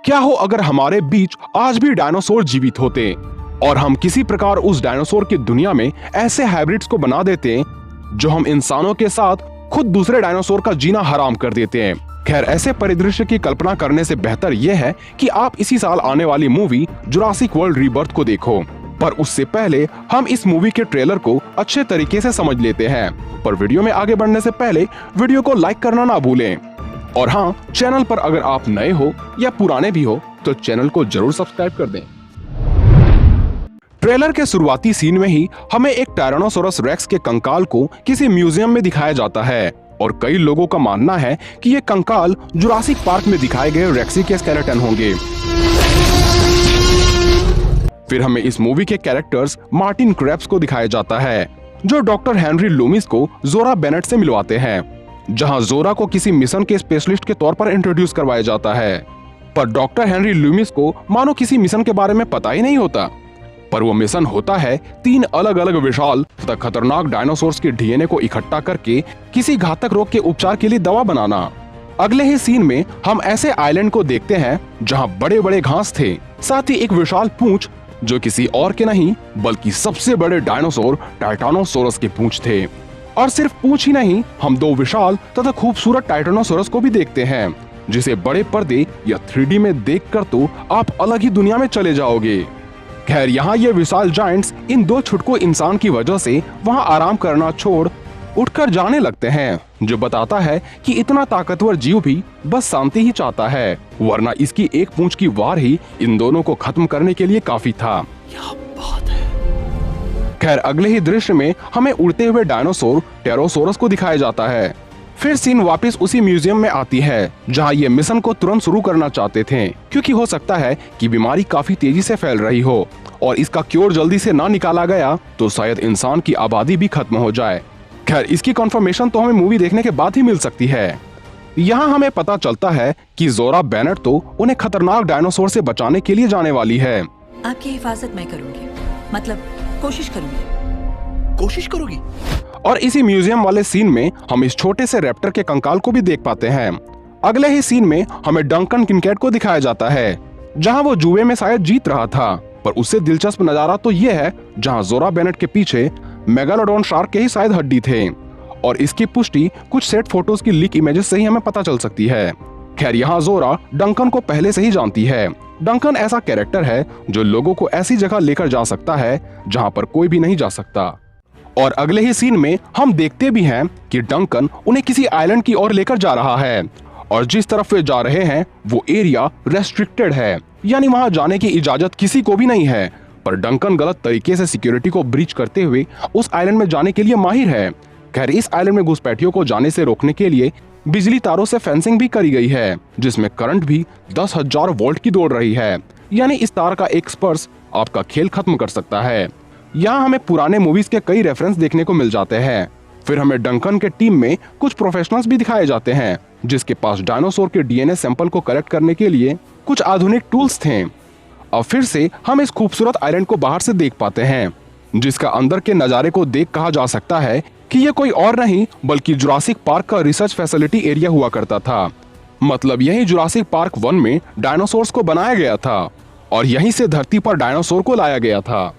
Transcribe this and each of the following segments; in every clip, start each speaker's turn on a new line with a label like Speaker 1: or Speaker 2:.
Speaker 1: क्या हो अगर हमारे बीच आज भी डायनासोर जीवित होते और हम किसी प्रकार उस डायनासोर की दुनिया में ऐसे हाइब्रिड्स को बना देते जो हम इंसानों के साथ खुद दूसरे डायनासोर का जीना हराम कर देते हैं। खैर, ऐसे परिदृश्य की कल्पना करने से बेहतर यह है कि आप इसी साल आने वाली मूवी जुरासिक वर्ल्ड रीबर्थ को देखो। पर उससे पहले हम इस मूवी के ट्रेलर को अच्छे तरीके से समझ लेते हैं। पर वीडियो में आगे बढ़ने से पहले वीडियो को लाइक करना ना भूलें। और हाँ, चैनल पर अगर आप नए हो या पुराने भी हो तो चैनल को जरूर सब्सक्राइब कर दें। ट्रेलर के शुरुआती सीन में ही हमें एक टायरानोसोरस रेक्स के कंकाल को किसी म्यूजियम में दिखाया जाता है और कई लोगों का मानना है कि ये कंकाल जुरासिक पार्क में दिखाए गए रेक्सी के स्केलेटन होंगे। फिर हमें इस मूवी के कैरेक्टर्स मार्टिन क्रेब्स को दिखाया जाता है जो डॉक्टर हेनरी लूमिस को जोरा बेनेट से मिलवाते हैं, जहां जोरा को किसी मिशन के स्पेशलिस्ट के तौर पर इंट्रोड्यूस करवाया जाता है। पर डॉक्टर हेनरी लूमिस को मानो किसी मिशन के बारे में पता ही नहीं होता। पर वो मिशन होता है 3 अलग अलग विशाल तथा खतरनाक डायनासोर्स के डीएनए को इकट्ठा करके किसी घातक रोग के उपचार के लिए दवा बनाना। अगले ही सीन में हम ऐसे आइलैंड को देखते हैं जहां बड़े बड़े घास थे, साथ ही एक विशाल पूंछ जो किसी और के नहीं बल्कि सबसे बड़े डायनासोर टाइटानोसोरस के पूंछ थे। और सिर्फ पूंछ ही नहीं, हम 2 विशाल तथा खूबसूरत टाइटानोसोरस को भी देखते हैं जिसे बड़े पर्दे या 3D में देखकर तो आप अलग ही दुनिया में चले जाओगे। खैर, यहाँ ये विशाल जायंट्स इन 2 छुटकू इंसान की वजह से वहाँ आराम करना छोड़ उठकर जाने लगते हैं, जो बताता है कि इतना ताकतवर जीव भी बस शांति ही चाहता है, वरना इसकी एक पूंछ की वार ही इन दोनों को खत्म करने के लिए काफी था।
Speaker 2: क्या बात है।
Speaker 1: खैर, अगले ही दृश्य में हमें उड़ते हुए डायनासोर टेरोसोरस को दिखाया जाता है। फिर सीन वापस उसी म्यूजियम में आती है जहां ये मिशन को तुरंत शुरू करना चाहते थे, क्योंकि हो सकता है कि बीमारी काफी तेजी से फैल रही हो और इसका क्योर जल्दी से ना निकाला गया तो शायद इंसान की आबादी भी खत्म हो जाए। खैर, इसकी कंफर्मेशन तो हमें मूवी देखने के बाद ही मिल सकती है। यहाँ हमें पता चलता है कि जोरा बेनेट तो उन्हें खतरनाक डायनासोर से बचाने के लिए जाने वाली है।
Speaker 3: आपकी हिफाजत मैं करूंगी, मतलब कोशिश करूंगी।
Speaker 2: कोशिश करोगी?
Speaker 1: और इसी म्यूजियम वाले सीन में हम इस छोटे से रैप्टर के कंकाल को भी देख पाते हैं। अगले ही सीन में हमें डंकन किनकेड को दिखाया जाता है जहां वो जुए में शायद जीत रहा था। पर उससे दिलचस्प नजारा तो ये है जहां जोरा बेनेट के पीछे मेगालोडॉन शार्क के ही शायद हड्डी थे और इसकी पुष्टि कुछ सेट फोटोज की लीक इमेजेस से ही हमें पता चल सकती है। खैर, यहाँ जोरा डंकन को पहले से ही जानती है। डंकन ऐसा कैरेक्टर है जो लोगों को ऐसी जगह लेकर जा सकता है जहाँ पर कोई भी नहीं जा सकता। और अगले ही सीन में हम देखते भी हैं कि डंकन उन्हें किसी आइलैंड की ओर लेकर जा रहा है और जिस तरफ वे जा रहे हैं वो एरिया रेस्ट्रिक्टेड है, यानी वहां जाने की इजाजत किसी को भी नहीं है। पर डंकन गलत तरीके से सिक्योरिटी को ब्रीच करते हुए उस आइलैंड में जाने के लिए माहिर है। खैर, इस आइलैंड में घुसपैठियों को जाने से रोकने के लिए बिजली तारों से फेंसिंग भी करी गई है जिसमें करंट भी 10,000 वोल्ट की दौड़ रही है, यानी इस तार का एक स्पर्श आपका खेल खत्म कर सकता है। यहाँ हमें पुराने मूवीज के कई रेफरेंस देखने को मिल जाते हैं। फिर हमें डंकन के टीम में कुछ प्रोफेशनल्स भी दिखाए जाते हैं जिसके पास डायनासोर के डीएनए सैंपल को कलेक्ट करने के लिए कुछ आधुनिक टूल्स थे। अब फिर से हम इस खूबसूरत आइलैंड को बाहर से देख पाते हैं जिसका अंदर के नजारे को देख कहा जा सकता है कि ये कोई और नहीं बल्कि जुरासिक पार्क का रिसर्च फैसिलिटी एरिया हुआ करता था। मतलब यही जुरासिक पार्क 1 में डायनासोर्स को बनाया गया था और यहीं से धरती पर डायनासोर को लाया गया था।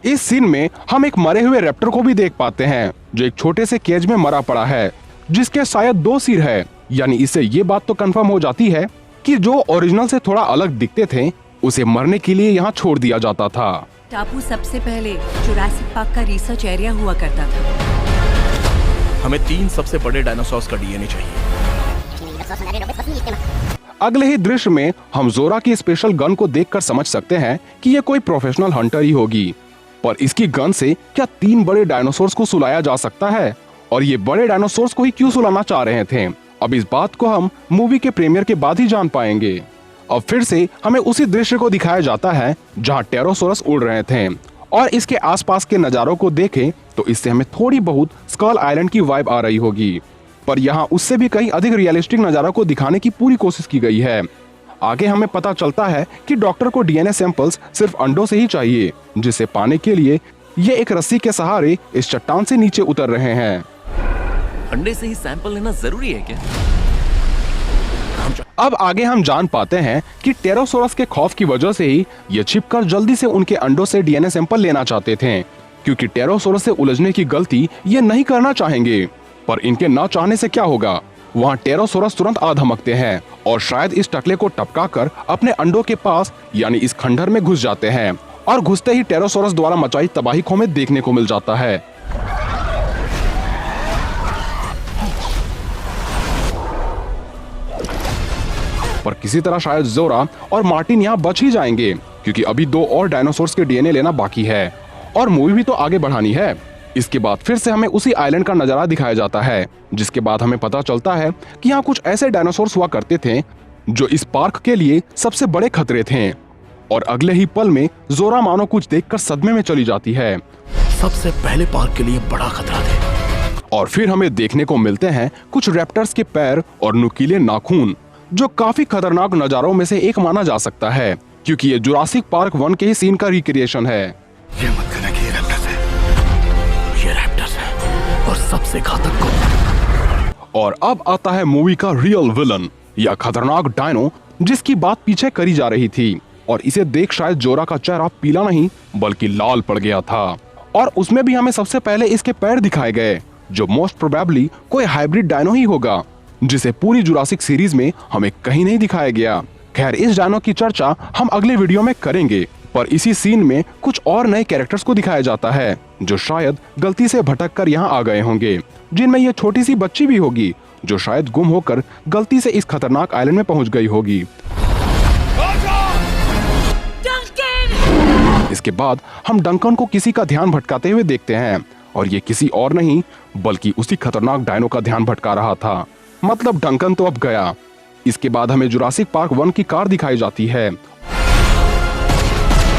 Speaker 1: इस सीन में हम एक मरे हुए रैप्टर को भी देख पाते हैं जो एक छोटे से केज में मरा पड़ा है जिसके शायद 2 सिर है, यानी इससे ये बात तो कंफर्म हो जाती है कि जो ओरिजिनल से थोड़ा अलग दिखते थे उसे मरने के लिए यहाँ छोड़ दिया जाता था।
Speaker 3: टापू सबसे पहले जुरासिक पार्क का रिसर्च एरिया हुआ करता था।
Speaker 2: हमें 3 सबसे बड़े डायनासोर्स का डीएनए चाहिए।
Speaker 1: अगले ही दृश्य में हम जोरा की स्पेशल गन को देखकर समझ सकते हैं कि ये कोई प्रोफेशनल हंटर ही होगी। पर इसकी गन से क्या 3 बड़े डायनासोर्स को सुलाया जा सकता है और ये बड़े डायनासोर्स को ही क्यों सुलाना चाह रहे थे, अब इस बात को हम मूवी के प्रीमियर के बाद ही जान पाएंगे। अब फिर से हमें उसी दृश्य को दिखाया जाता है जहां टेरोसोरस उड़ रहे थे और इसके आसपास के नजारों को देखें तो इससे हमें थोड़ी बहुत स्कल आइलैंड की वाइब आ रही होगी, पर यहाँ उससे भी कहीं अधिक रियलिस्टिक नजारों को दिखाने की पूरी कोशिश की गई है। आगे हमें पता चलता है कि डॉक्टर को डीएनए सैंपल्स सिर्फ अंडों से ही चाहिए, जिसे पाने के लिए ये एक रस्सी के सहारे इस चट्टान से नीचे उतर रहे हैं।
Speaker 2: अंडे से ही सैंपल लेना जरूरी है क्या?
Speaker 1: अब आगे हम जान पाते हैं कि टेरोसोरस के खौफ की वजह से ही ये छिपकर जल्दी से उनके अंडों से डीएनए सैंपल लेना चाहते थे, क्योंकि टेरोसोरस से उलझने की गलती ये नहीं करना चाहेंगे। पर इनके ना चाहने से क्या होगा, वहाँ टेरोसोरस तुरंत आ धमकते हैं और शायद इस टकले को टपका कर अपने अंडों के पास यानी इस खंडहर में घुस जाते हैं। और घुसते ही टेरोसोरस द्वारा मचाई तबाही को हमें देखने को मिल जाता है। पर किसी तरह शायद जोरा और मार्टिन यहाँ बच ही जाएंगे, क्योंकि अभी 2 और डायनासोर्स के डीएनए लेना बाकी है और मूवी भी तो आगे बढ़ानी है। इसके बाद फिर से हमें उसी आइलैंड का नजारा दिखाया जाता है, जिसके बाद हमें पता चलता है कि यहाँ कुछ ऐसे डायनासोर्स हुआ करते थे जो इस पार्क के लिए सबसे बड़े खतरे थे। और अगले ही पल में जोरा मानो कुछ देखकर सदमे में चली जाती है।
Speaker 2: सबसे पहले पार्क के लिए बड़ा खतरा थे।
Speaker 1: और फिर हमें देखने को मिलते हैं कुछ रैप्टर्स के पैर और नुकीले नाखून, जो काफी खतरनाक नजारों में से एक माना जा सकता है, क्योंकि ये जुरासिक पार्क 1 के ही सीन का रिक्रिएशन है।
Speaker 2: ये मत कहना कि ये रैप्टर्स है। ये रैप्टर्स है और सबसे घातक को।
Speaker 1: और अब आता है मूवी का रियल विलन, या खतरनाक डायनो जिसकी बात पीछे करी जा रही थी। और इसे देख शायद जोरा का चेहरा पीला नहीं बल्कि लाल पड़ गया था। और उसमें भी हमें सबसे पहले इसके पैर दिखाए गए, जो मोस्ट प्रोबेबली कोई हाइब्रिड डायनो ही होगा, जिसे पूरी जुरासिक सीरीज में हमें कहीं नहीं दिखाया गया। खैर, इस डायनो की चर्चा हम अगले वीडियो में करेंगे। पर इसी सीन में कुछ और नए कैरेक्टर्स को दिखाया जाता है, जो शायद गलती से भटक कर यहाँ आ गए होंगे, जिनमें ये छोटी सी बच्ची भी होगी, जो शायद गुम होकर गलती से इस खतरनाक आइलैंड में पहुंच गई होगी। इसके बाद हम डंकन को किसी का ध्यान भटकाते हुए देखते हैं, और ये किसी और नहीं बल्कि उसी खतरनाक डायनो का ध्यान भटका रहा था। मतलब डंकन तो अब गया। इसके बाद हमें जुरासिक पार्क 1 की कार दिखाई जाती है,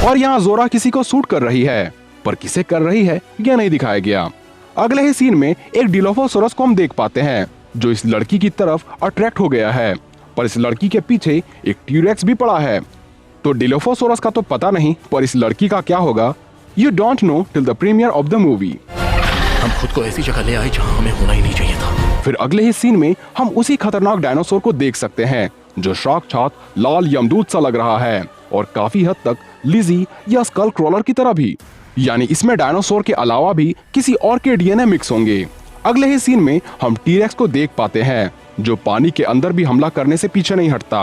Speaker 1: और यहाँ जोरा किसी को शूट कर रही है, पर किसे कर रही है यह नहीं दिखाया गया। अगले ही सीन में एक डिलोफोसोरस को हम देख पाते हैं, जो इस लड़की की तरफ अट्रैक्ट हो गया है। पर इस लड़की के पीछे एक टी-रेक्स भी पड़ा है। तो डिलोफोसोरस का तो पता नहीं, पर इस लड़की का क्या होगा, you don't know till the premiere of the movie.
Speaker 2: हम खुद को ऐसी जगह ले आए जहाँ हमें होना ही नहीं चाहिए था।
Speaker 1: फिर अगले ही सीन में हम उसी खतरनाक डायनासोर को देख सकते हैं, जो साक्षात लाल यमदूत सा लग रहा है, और काफी हद तक लिजी या स्कल क्रॉलर की तरह भी। यानी इसमें डायनासोर के अलावा भी किसी और के डीएनए मिक्स होंगे। अगले ही सीन में हम टी-रेक्स को देख पाते हैं, जो पानी के अंदर भी हमला करने से पीछे नहीं हटता।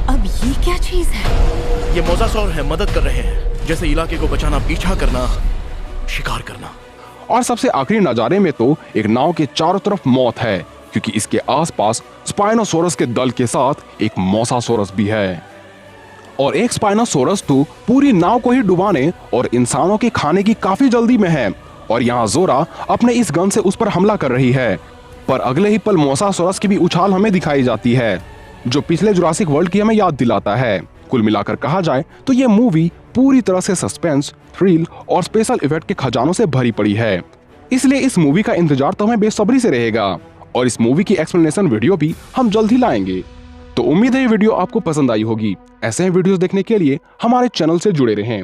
Speaker 3: अब ये क्या चीज है?
Speaker 2: ये मोसासौर है, मदद कर रहे हैं, जैसे इलाके को बचाना, पीछा करना, शिकार करना।
Speaker 1: और सबसे आखिरी नजारे में तो एक नाव के चारों तरफ मौत है, क्योंकि इसके आसपास स्पाइनोसोरस के दल के साथ एक मोसासोरस भी है। और एक स्पाइनोसोरस तो पूरी नाव को ही डुबाने और इंसानों के खाने की काफी जल्दी में है। और यहाँ जोरा अपने इस गन से उस पर हमला कर रही है। पर अगले ही पल मोसासोरस की भी उछाल हमें दिखाई जाती है, जो पिछले जुरासिक वर्ल्ड की हमें याद दिलाता है। कुल मिलाकर कहा जाए तो ये मूवी पूरी तरह से सस्पेंस, थ्रिल और स्पेशल इफेक्ट के खजानों से भरी पड़ी है। इसलिए इस मूवी का इंतजार तो हमें बेसब्री से रहेगा, और इस मूवी की एक्सप्लेनेशन वीडियो भी हम जल्द ही लाएंगे। तो उम्मीद है ये वीडियो आपको पसंद आई होगी। ऐसे ही वीडियोस देखने के लिए हमारे चैनल से जुड़े रहें।